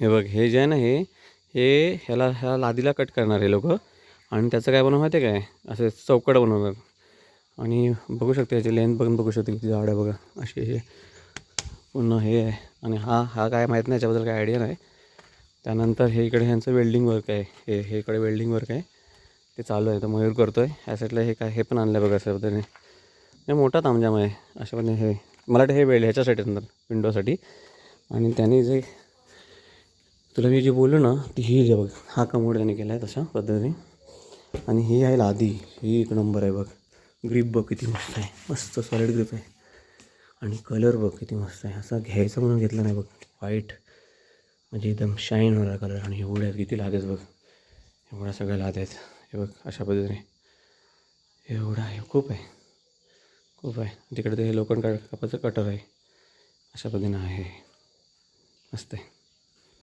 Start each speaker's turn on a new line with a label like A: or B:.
A: हे बघ, हे जे आहे ना हे ह्या लादीला कट करणार हे लोक. आणि त्याचं काय बनवणार माहिती आहे काय, असं चौकट बनवणार. आणि बघू शकते याची लेंथ बघून बघू शकते किती झाड आहे बघा. असे हे पूर्ण हे आहे. आणि हा काय माहीत नाही, याच्याबद्दल काय आयडिया नाही. त्यानंतर हे इकडे ह्यांचं वेल्डिंग वर्क आहे. हे इकडे वेल्डिंग वर्क आहे ते चालू आहे. तर मयूर करतो आहे. ह्या साईडला हे काय हे पण आणलं बघा अशा पद्धतीने. हे मोठा तामजाम आहे अशा पद्धतीने. हे मला वाटतं हे ह्याच्यासाठी नंतर विंडोसाठी. आणि त्याने जे तुला मी जे बोललो ना ती ही जे बघ, हा कमोड त्याने केला आहे तशा पद्धतीने. आणि ही आहे लादी, ही एक नंबर आहे बघ. ग्रीप बघ किती मस्त आहे, मस्त सॉलिड ग्रीप आहे. आणि कलर बघ किती मस्त आहे. असा घ्यायचं म्हणून घेतला नाही बघ, व्हाईट म्हणजे एकदम शाईन होणार कलर. आणि एवढ्या किती लाद आहेत बघ, एवढ्या सगळ्या लाद आहेत हे बघ अशा पद्धतीने. एवढं आहे, खूप आहे खूप आहे. तिकडे ते लोखंड कापाचं कटर आहे अशा पद्धतीनं आहे. मस्त आहे.